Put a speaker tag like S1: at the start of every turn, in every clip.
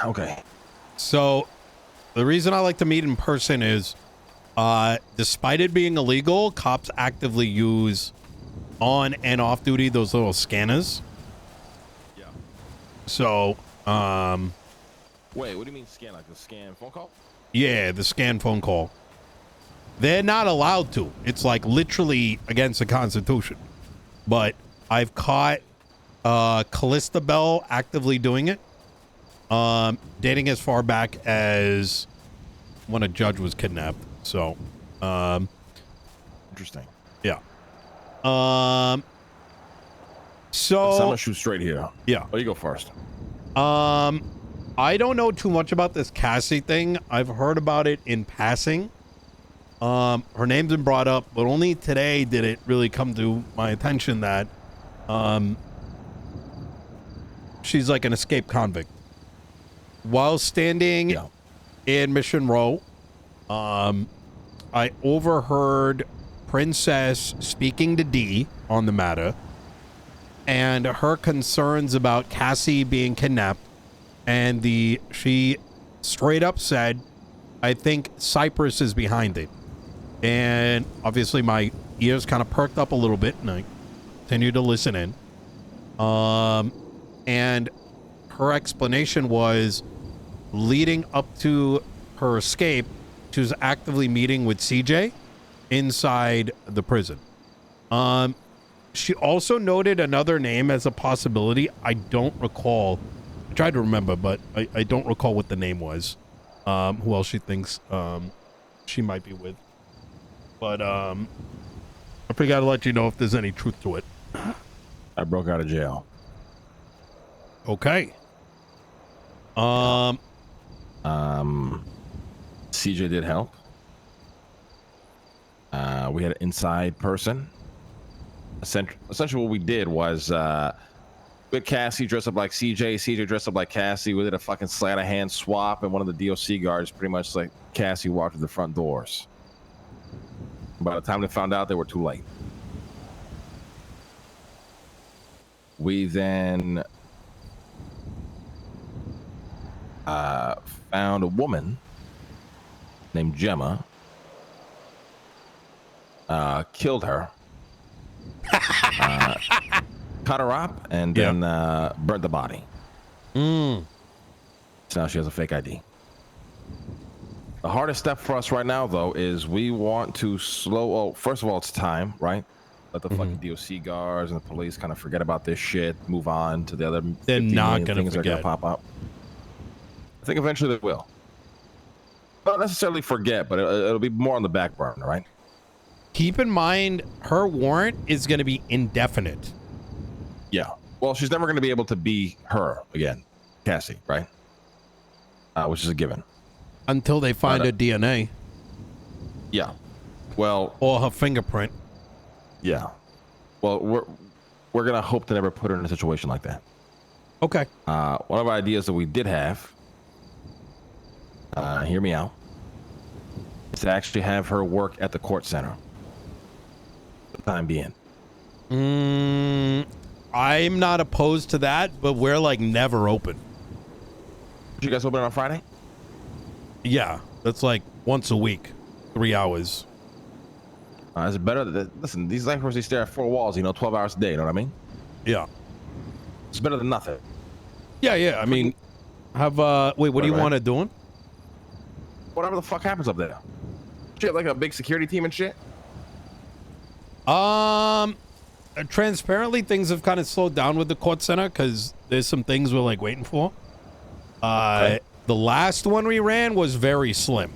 S1: Okay.
S2: So the reason I like to meet in person is, despite it being illegal, cops actively use on and off duty those little scanners.
S1: Yeah.
S2: So,
S1: wait, what do you mean scan? Like the scan phone call?
S2: yeah, the scan phone call. They're not allowed to. It's like literally against the Constitution. But I've caught Callista Bell actively doing it. Dating as far back as when a judge was kidnapped. So,
S1: interesting.
S2: Yeah. So
S1: I'm gonna shoot straight here.
S2: Yeah.
S1: Oh, you go first.
S2: I don't know too much about this Cassie thing. I've heard about it in passing. Her name's been brought up, but only today did it really come to my attention that she's like an escaped convict. While standing in Mission Row, I overheard Princess speaking to D on the matter and her concerns about Cassie being kidnapped, and she straight up said, I think Cypress is behind it. And obviously my ears kind of perked up a little bit and I continued to listen in. And her explanation was, leading up to her escape, she was actively meeting with CJ inside the prison. She also noted another name as a possibility. I don't recall. I tried to remember, but I don't recall what the name was. Who else she thinks she might be with. But I forgot to let you know if there's any truth to it.
S1: I broke out of jail.
S2: Okay.
S1: CJ did help. We had an inside person. Essentially what we did was with Cassie dressed up like CJ dressed up like Cassie. We did a fucking sleight of hand swap, and one of the DOC guards pretty much like Cassie walked through the front doors. By the time they found out, they were too late. We then found a woman named Gemma, killed her, cut her up, and then burnt the body. So now she has a fake ID. The hardest step for us right now, though, is we want to first of all, it's time, right? Let the fucking DOC guards and the police kind of forget about this shit, move on to the other.
S2: They're not going to
S1: things that are going to pop up. I think eventually they will. Not necessarily forget, but it'll be more on the back burner, right?
S2: Keep in mind, her warrant is going to be indefinite.
S1: Yeah. Well, she's never going to be able to be her again, Cassie, right? Which is a given.
S2: Until they find her DNA.
S1: Yeah. Well.
S2: Or her fingerprint.
S1: Yeah. Well, we're going to hope to never put her in a situation like that.
S2: Okay.
S1: One of our ideas that we did have, hear me out, is to actually have her work at the court center. For the time being.
S2: I'm not opposed to that, but we're like never open.
S1: Did you guys open on Friday?
S2: Yeah, that's like once a week, 3 hours.
S1: Is it better? Listen, these lifers, they stare at 4 walls, 12 hours a day, you know what I mean?
S2: Yeah.
S1: It's better than nothing.
S2: Yeah. I mean, wait, what do you want to do?
S1: Whatever the fuck happens up there. Shit, like a big security team and shit?
S2: Transparently, things have kind of slowed down with the court center because there's some things we're like waiting for. Okay. The last one we ran was very slim.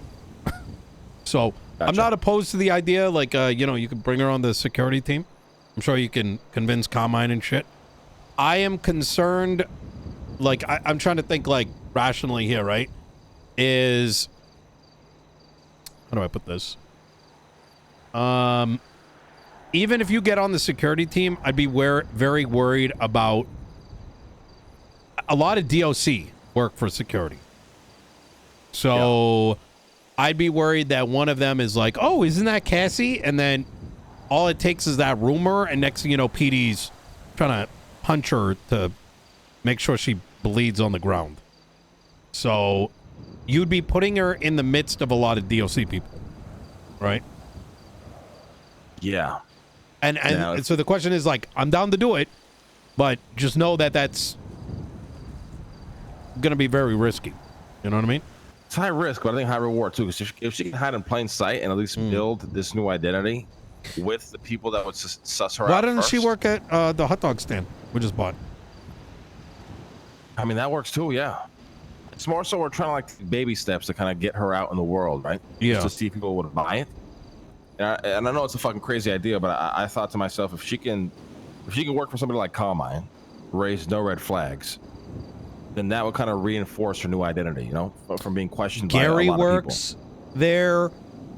S2: So gotcha. I'm not opposed to the idea. Like, you could bring her on the security team. I'm sure you can convince Carmine and shit. I am concerned. Like, I'm trying to think like rationally here, right? How do I put this? Even if you get on the security team, I'd be very worried about a lot of DOC work for security. So I'd be worried that one of them is like, oh, isn't that Cassie? And then all it takes is that rumor. And next thing you know, PD's trying to punch her to make sure she bleeds on the ground. So you'd be putting her in the midst of a lot of DOC people, right?
S1: Yeah.
S2: And so the question is, like, I'm down to do it, but just know that that's going to be very risky. You know what I mean?
S1: It's high risk, but I think high reward too. Because if she can hide in plain sight and at least build this new identity with the people that would suss her out.
S2: Why doesn't she
S1: first,
S2: work at the hot dog stand we just bought?
S1: I mean, that works too. Yeah. It's more so we're trying to like baby steps to kind of get her out in the world, right?
S2: Yeah.
S1: Just to see if people would buy it. And I know it's a fucking crazy idea, but I thought to myself, if she can work for somebody like Carmine, raise no red flags, then that would kind of reinforce her new identity, you know, from being questioned by a lot of people.
S2: Gary works there.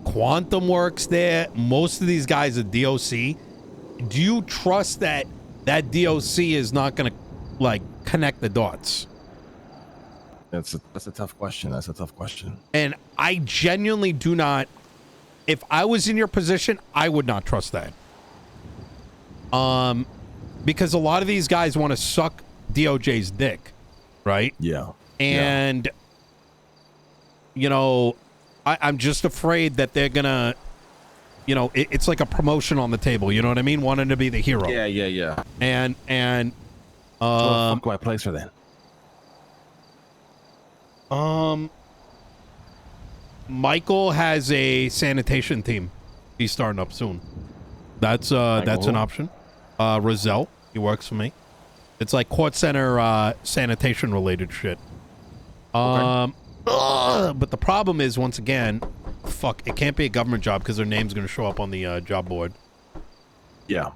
S2: Quantum works there. Most of these guys are DOC. Do you trust that DOC is not going to like connect the dots?
S1: That's a tough question. That's a tough question.
S2: And I genuinely do not. If I was in your position, I would not trust that. Because a lot of these guys want to suck DOJ's dick, right?
S1: Yeah.
S2: And, you know, I'm just afraid that they're going to, you know, it's like a promotion on the table. You know what I mean? Wanting to be the hero.
S1: Yeah.
S2: And
S1: fuck do I place her then?
S2: Michael has a sanitation team. He's starting up soon. That's an option. Roselle, he works for me. It's like court center sanitation related shit.
S1: Okay.
S2: But the problem is, once again, fuck, it can't be a government job because their name's going to show up on the job board.
S1: Yeah.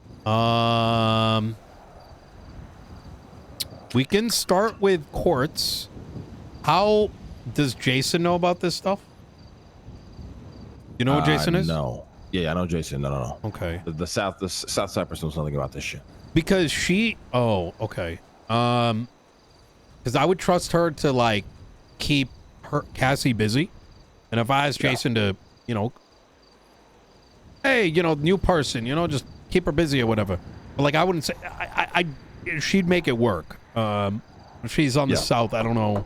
S2: We can start with courts. How does Jason know about this stuff? You know what Jason is?
S1: No. Yeah, I know Jason. No.
S2: Okay.
S1: The South Cyprus knows nothing about this shit.
S2: Because she. Oh, okay. Because I would trust her to like keep Cassie busy, and if I asked Jason to, you know, hey, you know, new person, you know, just keep her busy or whatever. But like, I wouldn't say. She'd make it work. If she's on the South, I don't know.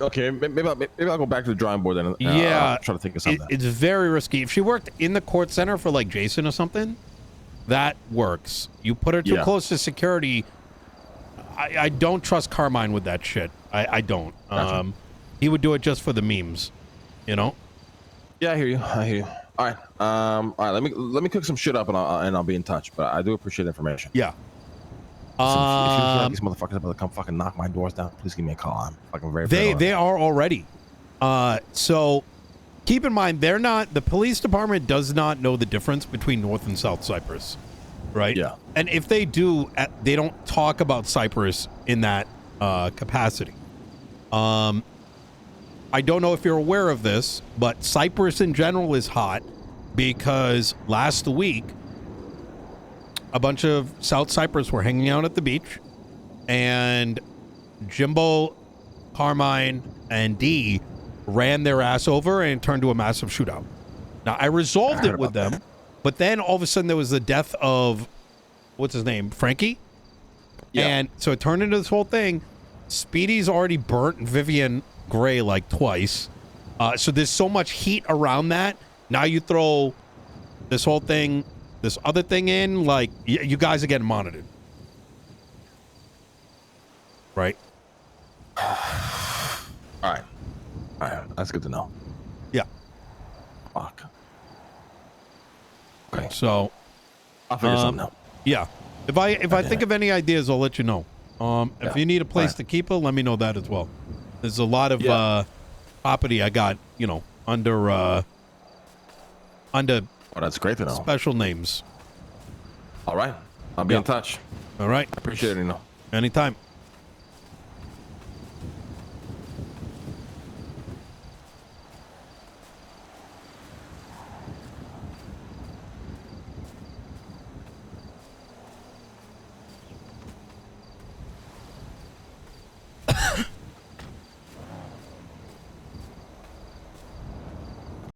S1: Okay, maybe I'll go back to the drawing board then. I'll try to think of something.
S2: It's very risky. If she worked in the court center for like Jason or something, that works. You put her too close to security. I don't trust Carmine with that shit. I don't.
S1: Gotcha.
S2: He would do it just for the memes, you know.
S1: Yeah, I hear you. All right. All right. Let me cook some shit up and I'll be in touch. But I do appreciate the information.
S2: Yeah.
S1: If you feel like these motherfuckers about to come fucking knock my doors down, please give me a call. I'm fucking very.
S2: They are already. So keep in mind, they're not. The police department does not know the difference between North and South Cyprus, right?
S1: Yeah.
S2: And if they do, they don't talk about Cyprus in that capacity. I don't know if you're aware of this, but Cyprus in general is hot because last week a bunch of South Cyprus were hanging out at the beach, and Jimbo, Carmine, and D ran their ass over and turned to a massive shootout. Now, I resolved it with them, but then all of a sudden there was the death of, what's his name, Frankie? Yeah. And so it turned into this whole thing. Speedy's already burnt Vivian Gray like twice. So there's so much heat around that. Now you throw this whole thing, this other thing in, like, you guys are getting monitored. Right?
S1: All right. That's good to know.
S2: Yeah.
S1: Fuck. Okay.
S2: So
S1: I'll figure something out.
S2: Yeah. If I think of any ideas, I'll let you know. If you need a place to keep her, let me know that as well. There's a lot of property I got, you know, under
S1: Oh, that's great to know.
S2: special names.
S1: All right. I'll be in touch.
S2: All right.
S1: I appreciate it, Nino.
S2: Anytime.